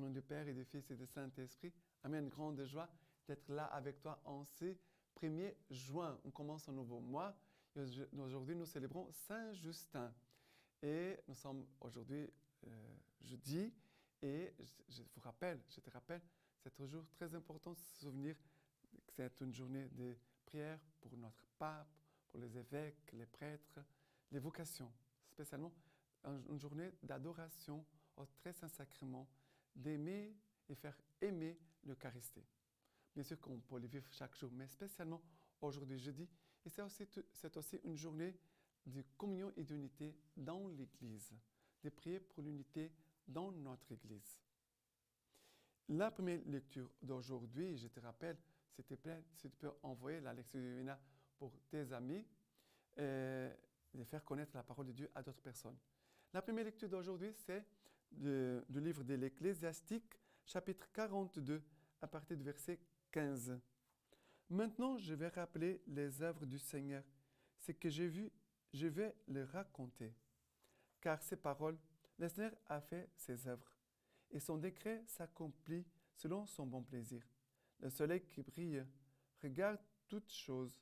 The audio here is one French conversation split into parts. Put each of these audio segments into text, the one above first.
nom du Père et du Fils et du Saint-Esprit. Amen. Grande joie d'être là avec toi en ce 1er juin. On commence un nouveau mois. Et aujourd'hui, nous célébrons Saint-Justin. Et nous sommes aujourd'hui jeudi. Et je te rappelle, c'est toujours très important de se souvenir que c'est une journée de prière pour notre pape, pour les évêques, les prêtres, les vocations. Spécialement une journée d'adoration au très saint sacrement, d'aimer et faire aimer l'Eucharistie. Bien sûr qu'on peut le vivre chaque jour, mais spécialement aujourd'hui, jeudi. Et c'est aussi une journée de communion et d'unité dans l'Église, de prier pour l'unité dans notre Église. La première lecture d'aujourd'hui, je te rappelle, s'il te plaît, si tu peux envoyer la lecture divina pour tes amis et faire connaître la parole de Dieu à d'autres personnes. La première lecture d'aujourd'hui, c'est du livre de l'Ecclésiastique, chapitre 42, à partir du verset 15. Maintenant, je vais rappeler les œuvres du Seigneur. Ce que j'ai vu, je vais les raconter. Car ces paroles, le Seigneur a fait ses œuvres, et son décret s'accomplit selon son bon plaisir. Le soleil qui brille regarde toutes choses,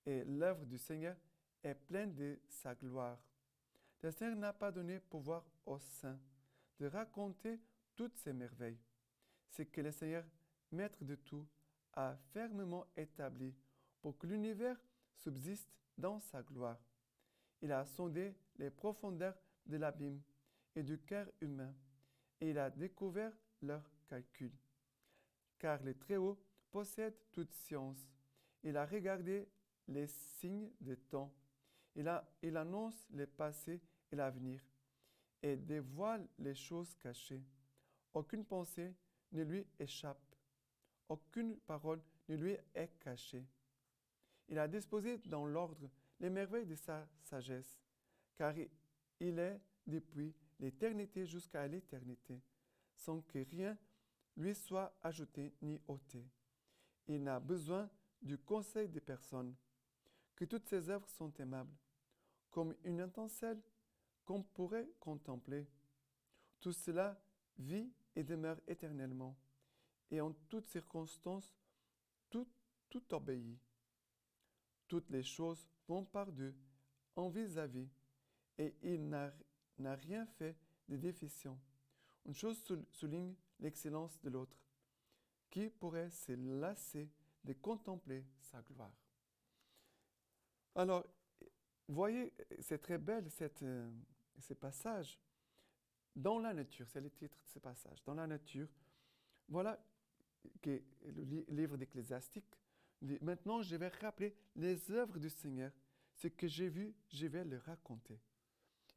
et l'œuvre du Seigneur est pleine de sa gloire. Le Seigneur n'a pas donné pouvoir aux saints de raconter toutes ses merveilles. C'est que le Seigneur, maître de tout, a fermement établi pour que l'univers subsiste dans sa gloire. Il a sondé les profondeurs de l'abîme et du cœur humain, et il a découvert leurs calculs. Car le Très-Haut possède toute science. Il a regardé les signes des temps. Il annonce le passé et l'avenir, et dévoile les choses cachées. Aucune pensée ne lui échappe. Aucune parole ne lui est cachée. Il a disposé dans l'ordre les merveilles de sa sagesse, car il est depuis l'éternité jusqu'à l'éternité, sans que rien lui soit ajouté ni ôté. Il n'a besoin du conseil de personne, que toutes ses œuvres sont aimables, comme une étincelle qu'on pourrait contempler. Tout cela vit et demeure éternellement, et en toutes circonstances, tout obéit. Toutes les choses vont par Dieu, en vis-à-vis, et il n'a rien fait de déficient. Une chose souligne l'excellence de l'autre. Qui pourrait se lasser de contempler sa gloire? Alors, voyez, c'est très belle ce passage. Dans la nature, c'est le titre de ce passage. Dans la nature, voilà que le livre d'Ecclésiastique. Maintenant, je vais rappeler les œuvres du Seigneur. Ce que j'ai vu, je vais le raconter.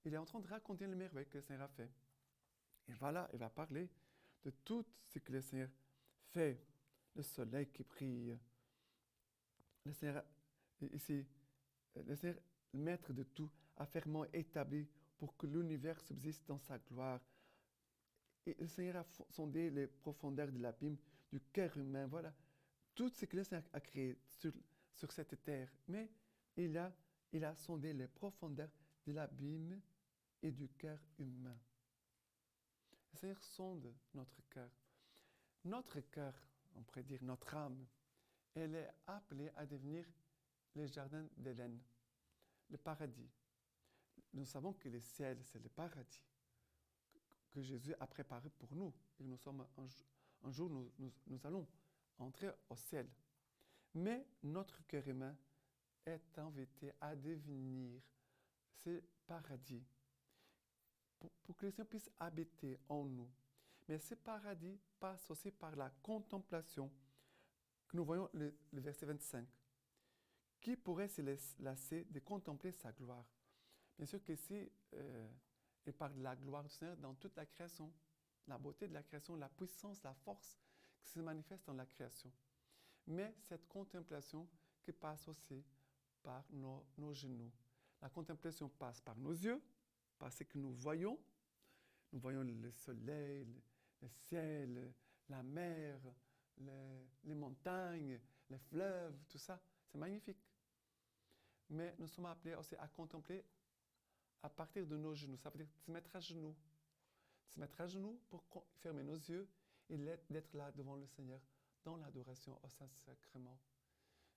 Il est en train de raconter les merveilles que le Seigneur a fait. Et voilà, il va parler de tout ce que le Seigneur fait. Le soleil qui brille. Le Seigneur, ici, le Seigneur, le maître de tout, a fermement établi pour que l'univers subsiste dans sa gloire. Et le Seigneur a sondé les profondeurs de l'abîme, du cœur humain. Voilà, tout ce que le Seigneur a créé sur cette terre. Mais il a sondé les profondeurs de l'abîme et du cœur humain. Le Seigneur sonde notre cœur. Notre cœur, on pourrait dire notre âme, elle est appelée à devenir le jardin d'Éden, le paradis. Nous savons que le ciel, c'est le paradis que Jésus a préparé pour nous. Et nous sommes un jour, nous allons entrer au ciel. Mais notre cœur humain est invité à devenir ce paradis pour que le Seigneur puisse habiter en nous. Mais ce paradis passe aussi par la contemplation que nous voyons le verset 25. Qui pourrait se lasser de contempler sa gloire? Bien sûr qu'ici, il parle de la gloire du Seigneur dans toute la création, la beauté de la création, la puissance, la force qui se manifeste dans la création. Mais cette contemplation qui passe aussi par nos genoux. La contemplation passe par nos yeux, par ce que nous voyons. Nous voyons le soleil, le ciel, la mer, les montagnes, les fleuves, tout ça. C'est magnifique. Mais nous sommes appelés aussi à contempler à partir de nos genoux. Ça veut dire se mettre à genoux. se mettre à genoux pour fermer nos yeux et d'être là devant le Seigneur dans l'adoration au Saint-Sacrement.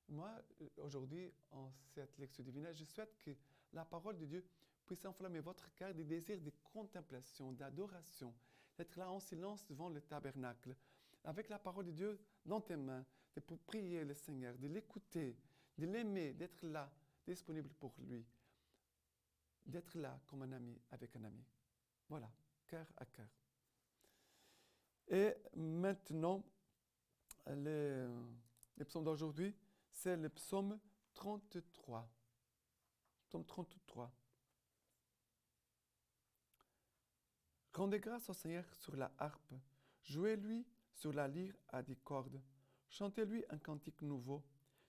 Moi, aujourd'hui, en cette lecture divine, je souhaite que la parole de Dieu puisse enflammer votre cœur des désirs de contemplation, d'adoration, d'être là en silence devant le tabernacle, avec la parole de Dieu dans tes mains, de prier le Seigneur, de l'écouter, de l'aimer, d'être là, disponible pour lui, d'être là comme un ami avec un ami. Voilà, cœur à cœur. Et maintenant, les psaumes d'aujourd'hui, c'est le psaume 33. Psaume 33. Rendez grâce au Seigneur sur la harpe, jouez-lui sur la lyre à des cordes, chantez-lui un cantique nouveau,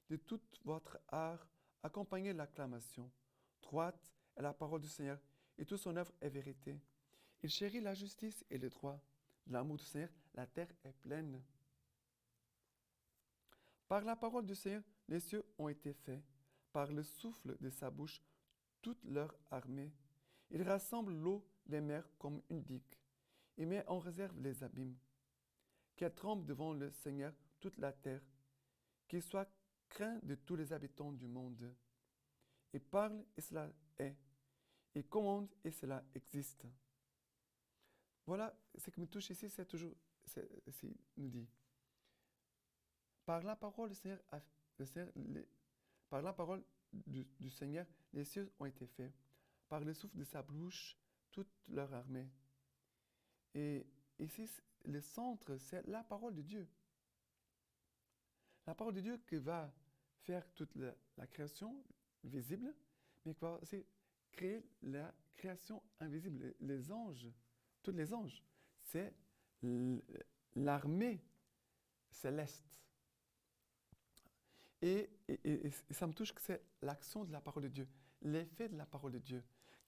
de toute votre art, accompagnez l'acclamation. Droite est la parole du Seigneur, et toute son œuvre est vérité. Il chérit la justice et le droit. De l'amour du Seigneur, la terre est pleine. Par la parole du Seigneur, les cieux ont été faits. Par le souffle de sa bouche, toute leur armée. Il rassemble l'eau des mers comme une digue. Il met en réserve les abîmes. Qu'elle tremble devant le Seigneur toute la terre. Qu'il soit craint de tous les habitants du monde. Il parle et cela est. Il commande et cela existe. Voilà, ce qui me touche ici, c'est toujours, il nous dit, par la parole par la parole du Seigneur, les cieux ont été faits. Par le souffle de sa bouche, toute leur armée. Et ici, le centre, c'est la parole de Dieu. La parole de Dieu qui va faire toute la création visible, mais qui va aussi créer la création invisible. Les anges, tous les anges, c'est l'armée céleste. Et ça me touche que c'est l'action de la parole de Dieu, l'effet de la parole de Dieu,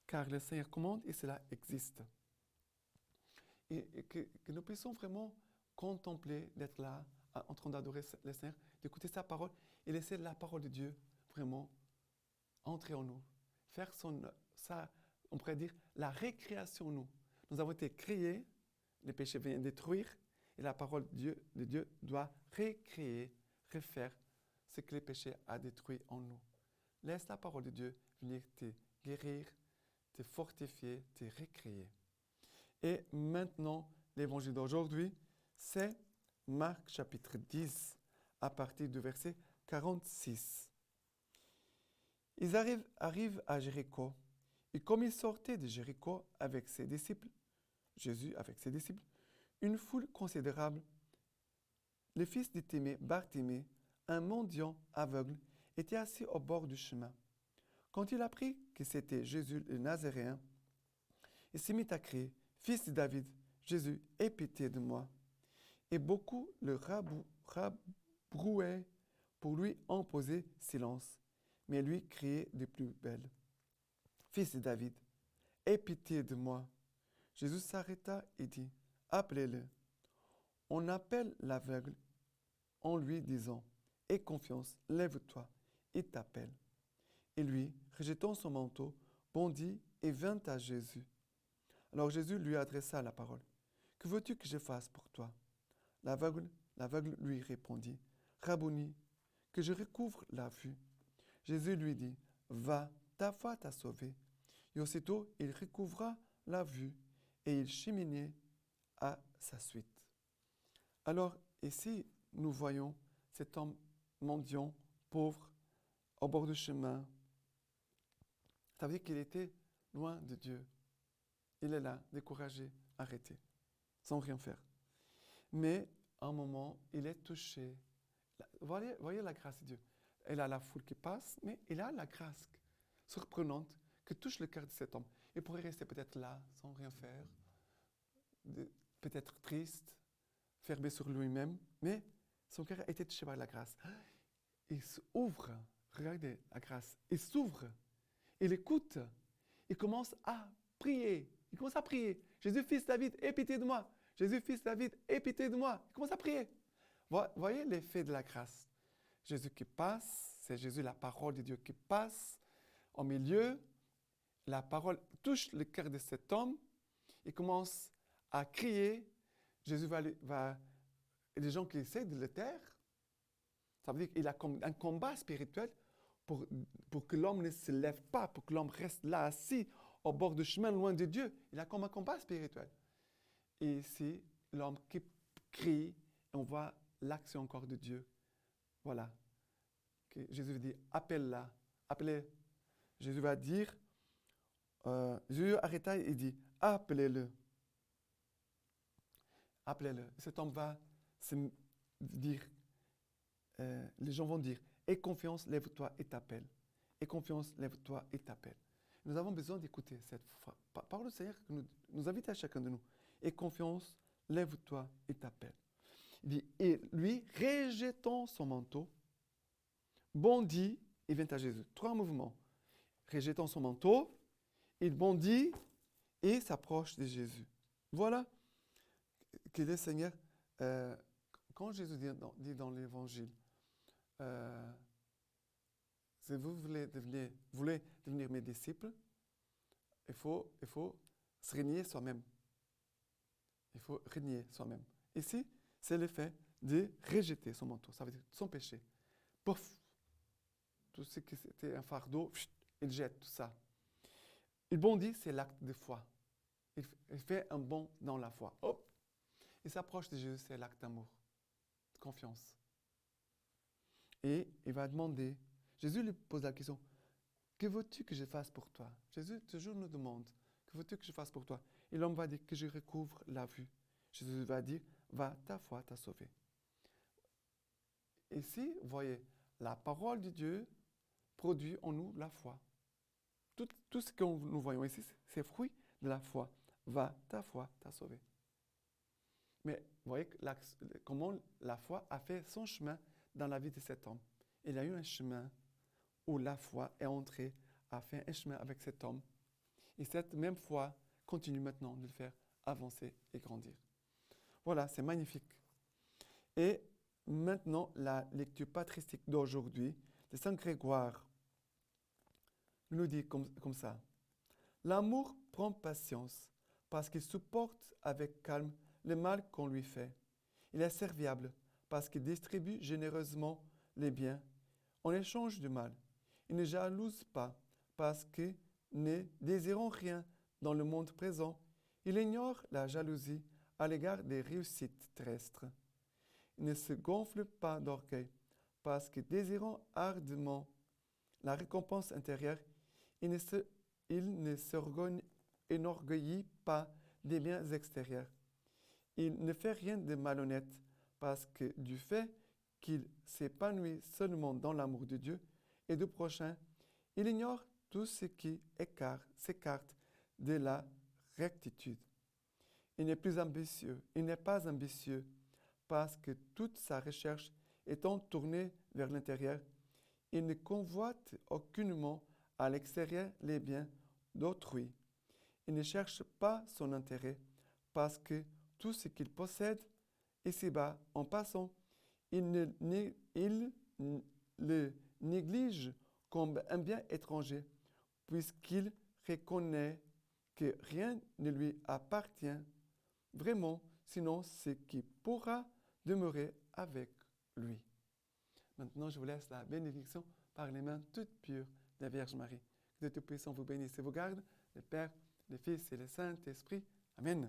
car le Seigneur commande et cela existe. Et que nous puissions vraiment contempler, d'être là, en train d'adorer le Seigneur, d'écouter sa parole et laisser la parole de Dieu vraiment entrer en nous, faire on pourrait dire, la récréation en nous. Nous avons été créés, les péchés viennent détruire, et la parole de Dieu doit récréer, refaire ce que les péchés a détruit en nous. Laisse la parole de Dieu venir te guérir, te fortifier, te récréer. Et maintenant, l'évangile d'aujourd'hui, c'est Marc chapitre 10, à partir du verset 46. Ils arrivent à Jéricho, et comme ils sortaient de Jéricho avec ses disciples, Jésus avec ses disciples, une foule considérable, le fils de Timée, Bartimée, un mendiant aveugle, était assis au bord du chemin. Quand il apprit que c'était Jésus le Nazaréen, il se mit à crier, « Fils de David, Jésus, aie pitié de moi. » Et beaucoup le rabrouaient pour lui imposer silence. Mais lui criait de plus belle, « Fils de David, aie pitié de moi. » Jésus s'arrêta et dit, « Appelez-le. » On appelle l'aveugle en lui disant, « Aie confiance, lève-toi, il t'appelle. » Et lui, rejetant son manteau, bondit et vint à Jésus. Alors Jésus lui adressa la parole. « Que veux-tu que je fasse pour toi ?» L'aveugle lui répondit, « Rabboni, que je recouvre la vue. » Jésus lui dit, « Va, ta foi t'a sauvé. » Et aussitôt il recouvra la vue et il cheminait à sa suite. Alors ici, nous voyons cet homme mendiant, pauvre, au bord du chemin. Ça veut dire qu'il était loin de Dieu. Il est là, découragé, arrêté, sans rien faire. Mais à un moment, il est touché. Voyez la grâce de Dieu. Il a la foule qui passe, mais il a la grâce surprenante qui touche le cœur de cet homme. Il pourrait rester peut-être là, sans rien faire, peut-être triste, fermé sur lui-même, mais son cœur a été touché par la grâce. Il s'ouvre, regardez la grâce, il s'ouvre, il écoute, il commence à prier. Il commence à prier. Jésus, fils de David, aie pitié de moi. Jésus, fils de David, aie pitié de moi. Il commence à prier. Voyez l'effet de la grâce. Jésus qui passe, c'est Jésus, la parole de Dieu qui passe au milieu. La parole touche le cœur de cet homme. Il commence à crier, Jésus va et des gens qui essaient de le taire. Ça veut dire qu'il a un combat spirituel pour que l'homme ne se lève pas, pour que l'homme reste là assis au bord du chemin, loin de Dieu. Il a comme un combat spirituel. Et ici, l'homme qui crie, on voit l'action encore de Dieu. Voilà. Okay. Jésus dit, appelle-la, appelez. Jésus va dire, Jésus arrêta et dit, appelez-le. Appelez-le. Cet homme va se dire, les gens vont dire, aie confiance, lève-toi et t'appelle. Aie confiance, lève-toi et t'appelle. Nous avons besoin d'écouter cette parole du Seigneur qui nous invite à chacun de nous. Aie confiance, lève-toi et t'appelle. Il dit, et lui, rejetant son manteau, bondit et vient à Jésus. 3 mouvements. Rejetant son manteau, il bondit et s'approche de Jésus. Voilà que le Seigneur, quand Jésus dit dans l'Évangile, si vous voulez devenir mes disciples, il faut se renier soi-même. Il faut renier soi-même. Ici, c'est le fait de rejeter son manteau, ça veut dire son péché. Pouf! Tout ce qui était un fardeau, il jette tout ça. Il bondit, c'est l'acte de foi. Il fait un bond dans la foi. Hop! Il s'approche de Jésus, c'est l'acte d'amour, de confiance. Et il va demander, Jésus lui pose la question, que veux-tu que je fasse pour toi? Jésus toujours nous demande, que veux-tu que je fasse pour toi? Et l'homme va dire que je recouvre la vue. Jésus va dire, va, ta foi t'a sauvé. Ici, vous voyez, la parole de Dieu produit en nous la foi. Tout ce que nous voyons ici, c'est fruit de la foi. Va, ta foi t'a sauvé. Mais vous voyez comment la foi a fait son chemin dans la vie de cet homme. Il y a eu un chemin où la foi est entrée, a fait un chemin avec cet homme. Et cette même foi continue maintenant de le faire avancer et grandir. Voilà, c'est magnifique. Et maintenant, la lecture patristique d'aujourd'hui de Saint Grégoire nous dit comme ça. L'amour prend patience parce qu'il supporte avec calme le mal qu'on lui fait. Il est serviable parce qu'il distribue généreusement les biens en échange du mal. Il ne jalouse pas parce que, ne désirant rien dans le monde présent, il ignore la jalousie à l'égard des réussites terrestres. Il ne se gonfle pas d'orgueil parce que, désirant ardemment la récompense intérieure, il ne s'enorgueillit pas des biens extérieurs. Il ne fait rien de malhonnête parce que du fait qu'il s'épanouit seulement dans l'amour de Dieu et du prochain, il ignore tout ce qui s'écarte de la rectitude. Il n'est pas ambitieux parce que toute sa recherche étant tournée vers l'intérieur, il ne convoite aucunement à l'extérieur les biens d'autrui. Il ne cherche pas son intérêt parce que tout ce qu'il possède ici-bas, en passant, il le néglige comme un bien étranger, puisqu'il reconnaît que rien ne lui appartient vraiment, sinon ce qui pourra demeurer avec lui. Maintenant, je vous laisse la bénédiction par les mains toutes pures de la Vierge Marie. Que Dieu Tout-Puissant vous bénisse et vous garde, le Père, le Fils et le Saint-Esprit. Amen.